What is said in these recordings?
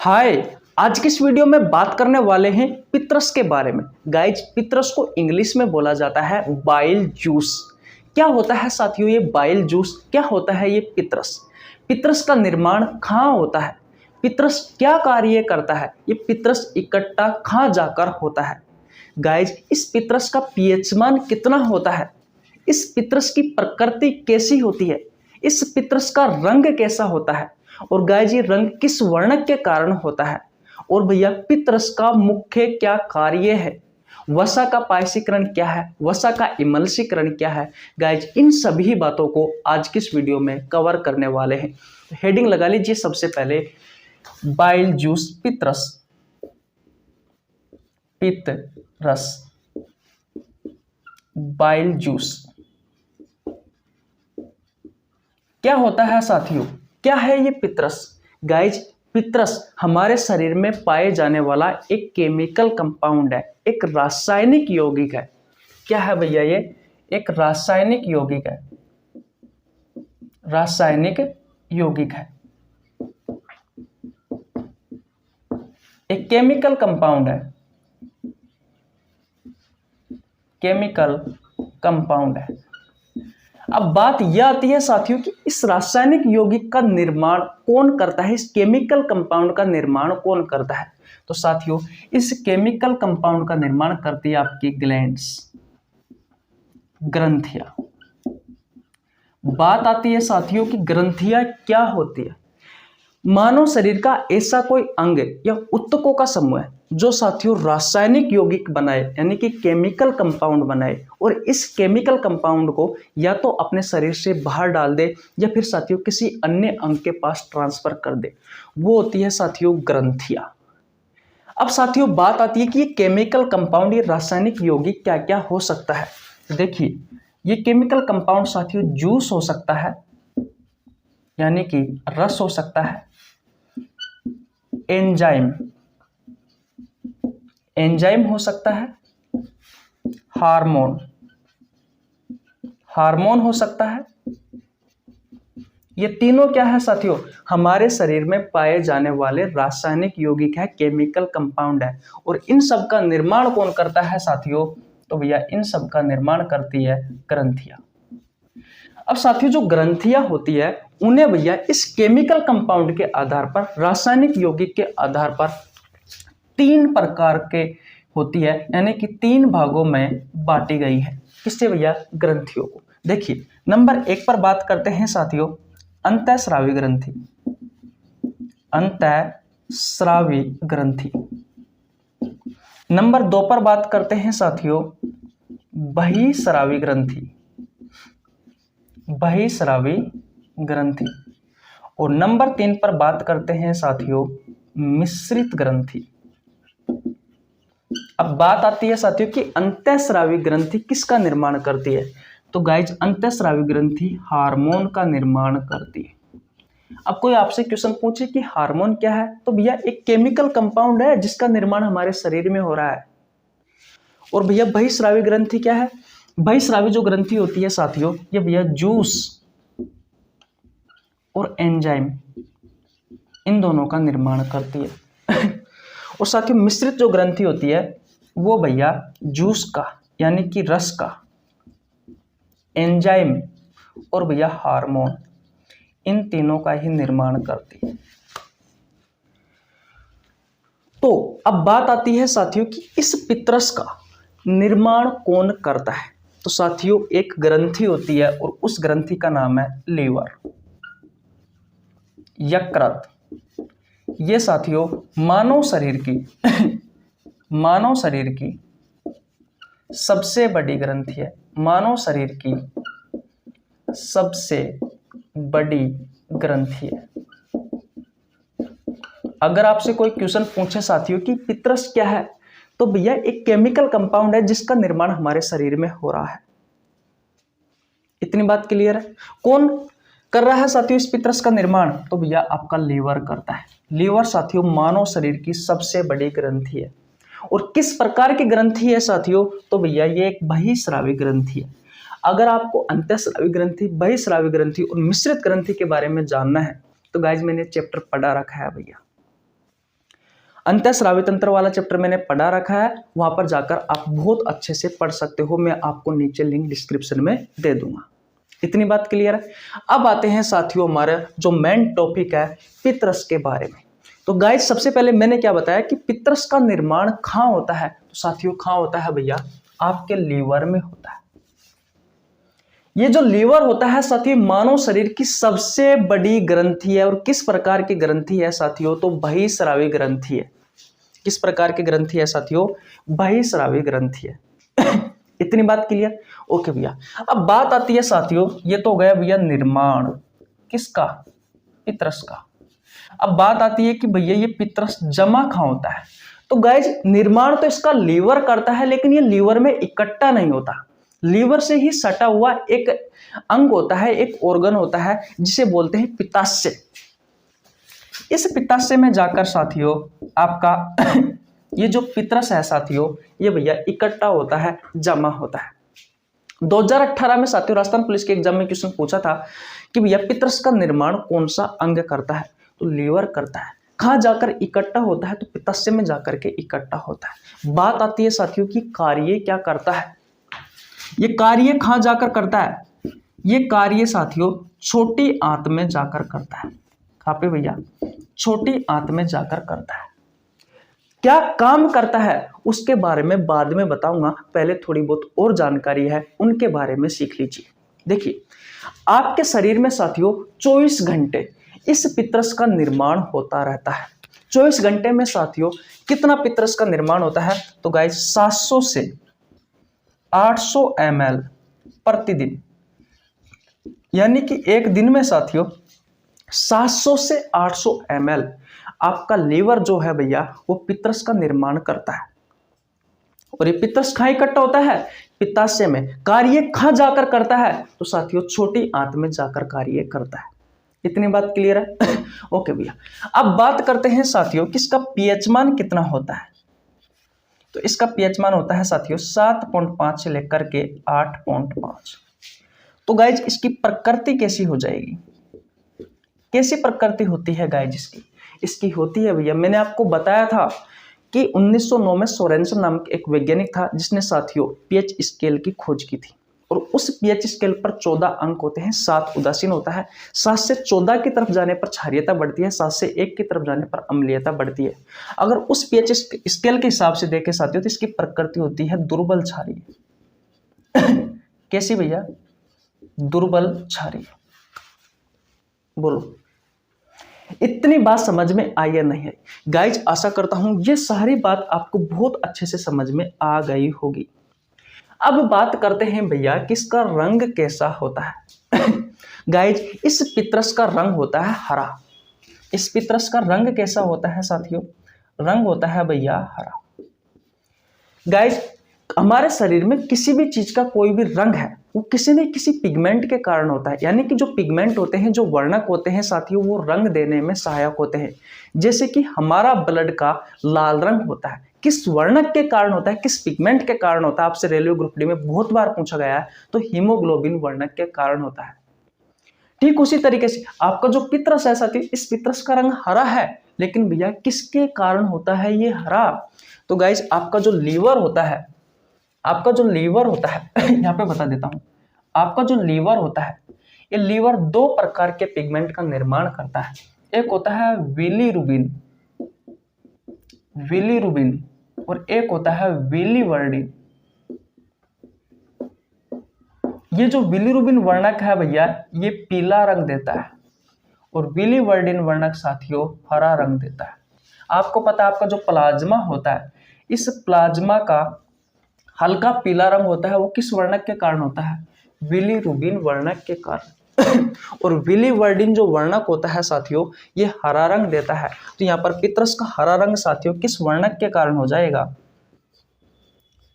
हाय। आज की इस वीडियो में बात करने वाले हैं पित्रस के बारे में। गाइज, पित्रस को इंग्लिश में बोला जाता है बाइल जूस। क्या होता है साथियों ये बाइल जूस? क्या होता है ये पित्रस? पित्रस का निर्माण कहाँ होता है? पित्रस क्या कार्य करता है? ये पित्रस इकट्ठा कहाँ जाकर होता है? गाइज, इस पित्रस का पीएच मान कितना होता है? इस पित्रस की प्रकृति कैसी होती है? इस पित्रस का रंग कैसा होता है? और गाइज, ये रंग किस वर्णक के कारण होता है? और भैया, पित्रस का मुख्य क्या कार्य है? वसा का पायसीकरण क्या है? वसा का इमल्सीकरण क्या है? गाइज, इन सभी बातों को आज की इस वीडियो में कवर करने वाले हैं। हेडिंग लगा लीजिए सबसे पहले, बाइल जूस पित्रस। पित्रस बाइल जूस क्या होता है साथियों? क्या है ये पित्रस? गाइज, पित्रस हमारे शरीर में पाए जाने वाला एक केमिकल कंपाउंड है, एक रासायनिक यौगिक है। क्या है भैया ये? एक रासायनिक यौगिक है। रासायनिक यौगिक है, एक केमिकल कंपाउंड है। केमिकल कंपाउंड है। अब बात यह आती है साथियों कि इस रासायनिक यौगिक का निर्माण कौन करता है? इस केमिकल कंपाउंड का निर्माण कौन करता है? तो साथियों, इस केमिकल कंपाउंड का निर्माण करती है आपकी ग्लैंड्स, ग्रंथियां। बात आती है साथियों कि ग्रंथियां क्या होती है? मानव शरीर का ऐसा कोई अंग या ऊतकों का समूह है जो साथियों रासायनिक यौगिक बनाए, यानी कि केमिकल कंपाउंड बनाए, और इस केमिकल कंपाउंड को या तो अपने शरीर से बाहर डाल दे या फिर साथियों किसी अन्य अंग के पास ट्रांसफर कर दे। वो होती है साथियों ग्रंथियां। अब साथियों बात आती है कि ये केमिकल कंपाउंड, ये रासायनिक यौगिक क्या क्या हो सकता है। देखिए, ये केमिकल कंपाउंड साथियों जूस हो सकता है, यानी कि रस हो सकता है। एंजाइम, एंजाइम हो सकता है। हार्मोन, हार्मोन हो सकता है। ये तीनों क्या है साथियों? हमारे शरीर में पाए जाने वाले रासायनिक यौगिक है, केमिकल कंपाउंड है। और इन सब का निर्माण कौन करता है साथियों? तो भैया, इन सब का निर्माण करती है ग्रंथियां। अब साथियों, जो ग्रंथियां होती है उन्हें भैया इस केमिकल कंपाउंड के आधार पर, रासायनिक यौगिक के आधार पर तीन प्रकार के होती है, यानी कि तीन भागों में बांटी गई है। किससे भैया? ग्रंथियों को। देखिए, नंबर 1 पर बात करते हैं साथियों, अंतःस्रावी ग्रंथि। अंतःस्रावी ग्रंथि। नंबर 2 पर बात करते हैं साथियों, बहिस्रावी ग्रंथि। बहिस्रावी ग्रंथि। और नंबर 3 पर बात करते हैं साथियों, मिश्रित ग्रंथि। अब बात आती है साथियों कि अंतःस्रावी ग्रंथि किसका निर्माण करती है? तो गाइज, अंतःस्रावी ग्रंथि हार्मोन का निर्माण करती है। अब कोई आपसे क्वेश्चन पूछे कि हार्मोन क्या है, तो भैया एक केमिकल कंपाउंड है जिसका निर्माण हमारे शरीर में हो रहा है। और भैया, बहिस्रावी ग्रंथि क्या है? बहिस्रावी जो ग्रंथि होती है साथियों, ये भैया जूस और एंजाइम, इन दोनों का निर्माण करती है। और साथियों, मिश्रित जो ग्रंथि होती है वो भैया जूस का, यानी कि रस का, एंजाइम और भैया हार्मोन, इन तीनों का ही निर्माण करती है। तो अब बात आती है साथियों कि इस पित्रस का निर्माण कौन करता है? तो साथियों, एक ग्रंथि होती है और उस ग्रंथि का नाम है लीवर, यकृत। ये साथियों मानव शरीर की मानव शरीर की सबसे बड़ी ग्रंथि है। मानव शरीर की सबसे बड़ी ग्रंथि है। अगर आपसे कोई क्वेश्चन पूछे साथियों कि पित्रस क्या है, तो भैया एक केमिकल कंपाउंड है जिसका निर्माण हमारे शरीर में हो रहा है। इतनी बात क्लियर है? कौन कर रहा है साथियों इस पित्रस का निर्माण? तो भैया आपका लीवर करता है। लीवर साथियों मानव शरीर की सबसे बड़ी ग्रंथि है। और किस प्रकार की ग्रंथि है साथियों? तो भैया ये एक बहिस्रावी ग्रंथि है। अगर आपको अंतःस्रावी ग्रंथि, बहिस्रावी ग्रंथि और मिश्रित ग्रंथि के बारे में जानना है तो गाइज, मैंने चैप्टर पढ़ा रखा है भैया। अंतःस्रावी तंत्र वाला चैप्टर मैंने पढ़ा रखा है, वहां पर जाकर आप बहुत अच्छे से पढ़ सकते हो। मैं आपको नीचे लिंक डिस्क्रिप्शन में दे दूंगा। इतनी बात क्लियर है। अब आते हैं साथियों हमारा जो मेन टॉपिक है पितरस के बारे में। तो गाइस सबसे पहले मैंने क्या बताया कि पितरस का निर्माण कहाँ होता है। तो साथियों कहाँ होता है भैया, आपके लीवर में होता है। ये जो लीवर होता है साथियों मानव शरीर की सबसे बड़ी ग्रंथि है। और किस प्रकार की ग्रंथि है साथियों, तो बहिस्रावी ग्रंथि है। किस प्रकार की ग्रंथि है साथियों, बहिस्रावी ग्रंथि है। इतनी बात क्लियर। ओके भैया, अब बात आती है साथियों, ये तो हो गया भैया निर्माण किसका, पितरस का। अब बात आती है कि भैया ये पितरस जमा कहाँ होता है। तो गाइज निर्माण तो इसका लीवर करता है, लेकिन ये लीवर में इकट्ठा नहीं होता। लीवर से ही सटा हुआ एक अंग होता है, एक ऑर्गन होता है जिसे बोलते हैं पित्ताशय। इस पित्ताशय में जाकर साथियों आपका ये जो पितरस है साथियों, ये भैया इकट्ठा होता है, जमा होता है। 2018 में साथियों राजस्थान पुलिस के एग्जाम में क्वेश्चन पूछा था कि भैया पितरस का निर्माण कौन सा अंग करता है। तो लीवर करता है। कहाँ जाकर इकट्ठा होता है, तो पित्ताशय में जाकर के इकट्ठा होता है। बात आती है साथियों कि कार्य क्या करता है। ये कार्य कहाँ जाकर करता है, ये कार्य साथियों छोटी आंत में जाकर करता है। कहाँ पे भैया, छोटी आंत में जाकर करता है। क्या काम करता है उसके बारे में बाद में बताऊंगा, पहले थोड़ी बहुत और जानकारी है उनके बारे में सीख लीजिए। देखिए आपके शरीर में साथियों 24 घंटे इस पितरस का निर्माण होता रहता है। 24 घंटे में साथियों कितना पितरस का निर्माण होता है, तो गाइस 700 से 800 ml प्रतिदिन, यानी कि एक दिन में साथियों 700 से 800 ml आपका लीवर जो है भैया वो पितरस का निर्माण करता है। और ये पितरस कहाँ इकट्ठा होता है, पित्ताशय में। कार्य कहाँ जाकर करता है, तो साथियों छोटी आंत में जाकर कार्य करता है। इतनी बात क्लियर है। ओके भैया, अब बात करते हैं साथियों कि इसका पीएच मान कितना होता है। तो इसका पीएच मान होता है साथियों 7.5 से लेकर के 8.5। तो गाइज इसकी प्रकृति कैसी हो जाएगी, कैसी प्रकृति होती है गाइज इसकी, इसकी होती है भैया, मैंने आपको बताया था कि 1909 में सोरेनसन नामक एक वैज्ञानिक था जिसने साथियों पीएच स्केल की खोज की थी। और उस पीएच स्केल पर 14 अंक होते हैं। 7 उदासीन होता है, 7 से 14 की तरफ जाने पर क्षारीयता बढ़ती है, 7 से 1 की तरफ जाने पर अम्लीयता बढ़ती है। अगर उस पीएच स्केल के हिसाब से देखें साथियों तो इसकी प्रकृति होती है दुर्बल क्षारीय। कैसी भैया, दुर्बल क्षारीय। बोलो इतनी बात समझ में आई या नहीं आई। गाइज आशा करता हूं ये सारी बात आपको बहुत अच्छे से समझ में आ गई होगी। अब बात करते हैं भैया कि इसका रंग कैसा होता है। गाइज इस पितरस का रंग होता है हरा। इस पितरस का रंग कैसा होता है साथियों, रंग होता है भैया हरा। गाइज हमारे शरीर में किसी भी चीज का कोई भी रंग है वो किसी न किसी पिगमेंट के कारण होता है। यानी कि जो पिगमेंट होते हैं, जो वर्णक होते हैं साथियों, वो रंग देने में सहायक होते हैं। जैसे कि हमारा ब्लड का लाल रंग होता है, किस वर्णक के कारण होता है, किस पिगमेंट के कारण होता है, आपसे रेलवे ग्रुप डी में बहुत बार पूछा गया है। तो हीमोग्लोबिन वर्णक के कारण होता है। ठीक उसी तरीके से आपका जो पितरस है साथियों, इस पितरस का रंग हरा है, लेकिन भैया किसके कारण होता है ये हरा। तो गाइस आपका जो लीवर होता है, आपका जो लीवर होता है यहाँ पे बता देता हूं, आपका जो लीवर होता है, ये लीवर 2 प्रकार के पिगमेंट का निर्माण करता है। एक होता है बिलीरुबिन, बिलीरुबिन, और एक होता है बिलीवर्डिन। ये जो बिलीरुबिन वर्णक है भैया ये पीला रंग देता है, और बिलीवर्डिन वर्णक साथियों हरा रंग देता है। आपको पता है आपका जो प्लाज्मा होता है, इस प्लाज्मा का हल्का पीला रंग होता है, वो किस वर्णक के कारण होता है, बिलीरुबिन वर्णक के कारण। और बिलीवर्डिन जो वर्णक होता है साथियों ये हरा रंग देता है। तो यहाँ पर पितरस का हरा रंग साथियों किस वर्णक के कारण हो जाएगा,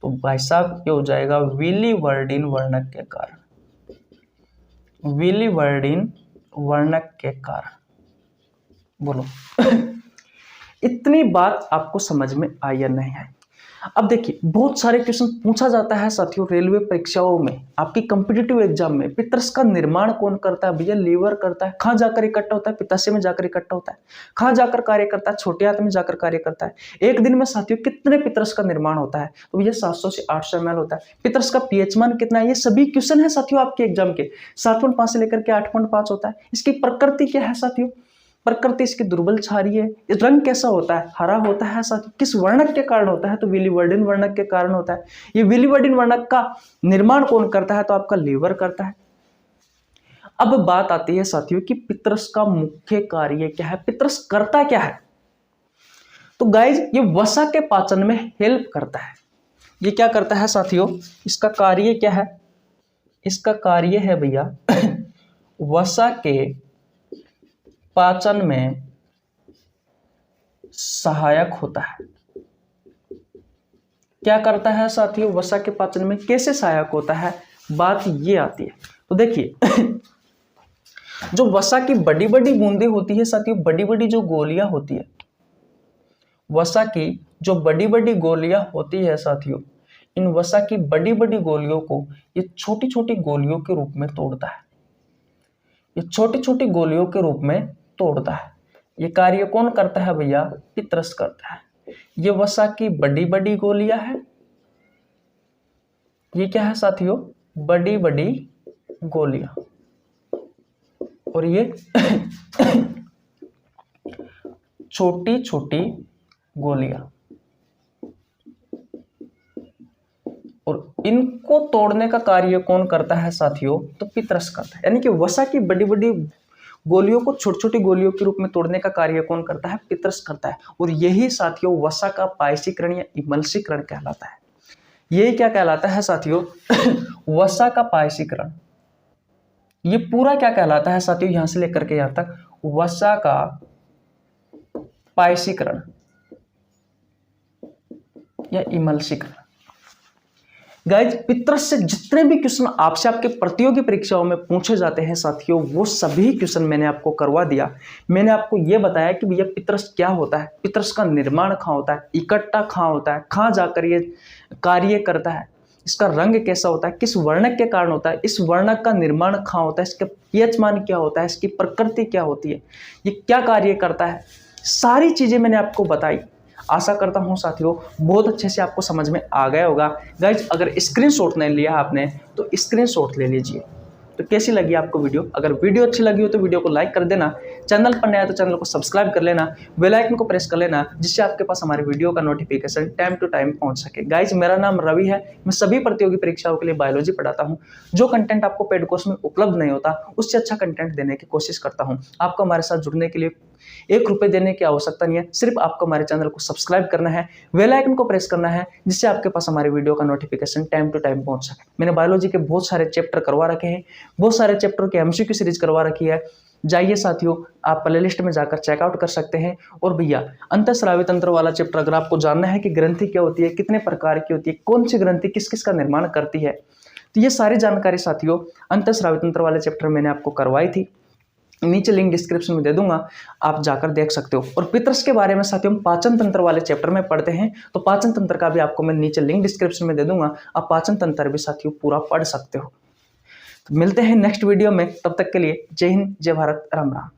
तो भाई साहब ये हो जाएगा बिलीवर्डिन वर्णक के कारण, बिलीवर्डिन वर्णक के कारण। बोलो इतनी बात आपको समझ में आई या नहीं आई। अब देखिए बहुत सारे क्वेश्चन पूछा जाता है साथियों रेलवे परीक्षाओं में, आपकी कॉम्पिटिटिव एग्जाम में। पित्रस का निर्माण कौन करता है भैया? लीवर करता है। कहाँ जाकर इकट्ठा होता है? पित्ताशय में जाकर इकट्ठा होता है। कहाँ जाकर कार्य करता है? छोटे आंत में जाकर कार्य करता है। एक दिन में साथियों कितने पित्रस का निर्माण होता है? तो भैया 700 से 800 ml होता है। पित्रस का पीएच मान कितना है? ये सभी क्वेश्चन है साथियों आपके एग्जाम के। 7.5 से लेकर के 8.5 होता है। इसकी प्रकृति क्या है साथियों? प्रकृति इसकी दुर्बल क्षारीय है। इस रंग कैसा होता है? हरा होता है साथियों। किस वर्णक के कारण होता है? तो विलिवर्डिन वर्णक के कारण होता है। ये विलिवर्डिन वर्णक का निर्माण कौन करता है? तो आपका लीवर करता है। अब बात आती है साथियों कि पित्रस का मुख्य कार्य क्या है? पित्रस करता क्या है? तो गाइज ये वसा के पाचन में हेल्प करता है। ये क्या करता है साथियों? इसका कार्य क्या है? इसका कार्य है भैया वसा के पाचन में सहायक होता है। क्या करता है साथियों? वसा के पाचन में कैसे सहायक होता है? बात ये आती है। तो देखिए जो वसा की बड़ी बड़ी बूंदें होती है साथियों, बड़ी बड़ी जो गोलियां होती है, वसा की जो बड़ी बड़ी गोलियां होती है साथियों, इन वसा की बड़ी बड़ी गोलियों को ये छोटी छोटी गोलियों के रूप में तोड़ता है। ये छोटी छोटी गोलियों के रूप में तोड़ता है। ये कार्य कौन करता है भैया? पित्रस करता है। ये वसा की बड़ी बड़ी गोलियां है। ये क्या है साथियों? बड़ी बड़ी गोलियां। और ये छोटी छोटी गोलियां। और इनको तोड़ने का कार्य कौन करता है साथियों? तो पित्रस करता है। यानी कि वसा की बड़ी बड़ी गोलियों को छोटी छोटी गोलियों के रूप में तोड़ने का कार्य कौन करता है? पित्रस करता है। और यही साथियों वसा का पायसीकरण या इमल्सीकरण कहलाता है। यही क्या कहलाता है साथियों? वसा का पायसीकरण। ये पूरा क्या कहलाता है साथियों? यहां से लेकर के यहां तक वसा का पायसीकरण या इमल्सीकरण। गाइज पित्रस से जितने भी क्वेश्चन आपसे आपके प्रतियोगी परीक्षाओं में पूछे जाते हैं साथियों, वो सभी क्वेश्चन मैंने आपको करवा दिया। मैंने आपको ये बताया कि भैया पित्रस क्या होता है, पित्रस का निर्माण कहाँ होता है, इकट्ठा कहाँ होता है, कहाँ जाकर ये कार्य करता है, इसका रंग कैसा होता है, किस वर्णक के कारण होता है, इस वर्णक का निर्माण कहाँ होता है, इसका पीएच मान क्या होता है, इसकी प्रकृति क्या होती है, ये क्या कार्य करता है, सारी चीजें मैंने आपको बताई। आशा करता हूं साथियों बहुत अच्छे से आपको समझ में आ गया होगा। गाइज अगर स्क्रीनशॉट नहीं लिया आपने तो स्क्रीनशॉट ले लीजिए। तो कैसी लगी आपको वीडियो? अगर वीडियो अच्छी लगी हो तो वीडियो को लाइक कर देना, चैनल पर नया तो चैनल को सब्सक्राइब कर लेना, बेल आइकन को प्रेस कर लेना, जिससे आपके पास हमारे वीडियो का नोटिफिकेशन टाइम टू टाइम पहुंच सके। गाइज मेरा नाम रवि है, मैं सभी प्रतियोगी परीक्षाओं के लिए बायोलॉजी पढ़ाता हूं। जो कंटेंट आपको पेड कोर्स में उपलब्ध नहीं होता उससे अच्छा कंटेंट देने की कोशिश करता हूं। आपको हमारे साथ जुड़ने के लिए 1 रुपये देने की आवश्यकता नहीं है, सिर्फ आपको हमारे चैनल को सब्सक्राइब करना है, बेल आइकन को प्रेस करना है, जिससे आपके पास हमारे वीडियो का नोटिफिकेशन टाइम टू टाइम पहुंच सके। मैंने बायोलॉजी के बहुत सारे चैप्टर करवा रखे हैं, बहुत सारे चैप्टर के एमसीक्यू सीरीज करवा रखी है। जाइए साथियों आप प्लेलिस्ट में जाकर चेकआउट कर सकते हैं। और भैया अंतःस्रावी तंत्र वाला चैप्टर अगर आपको जानना है कि ग्रंथि क्या होती है, कितने प्रकार की होती है, कौन सी ग्रंथि किस किस का निर्माण करती है, तो ये सारी जानकारी साथियों अंतःस्रावी तंत्र वाले चैप्टर मैंने आपको करवाई थी। नीचे लिंक डिस्क्रिप्शन में दे दूंगा, आप जाकर देख सकते हो। और पित्रस के बारे में साथियों हम पाचन तंत्र वाले चैप्टर में पढ़ते हैं, तो पाचन तंत्र का भी आपको मैं नीचे लिंक डिस्क्रिप्शन में दे दूंगा, आप पाचन तंत्र भी साथियों पूरा पढ़ सकते हो। तो मिलते हैं नेक्स्ट वीडियो में, तब तक के लिए जय हिंद, जय भारत, राम राम।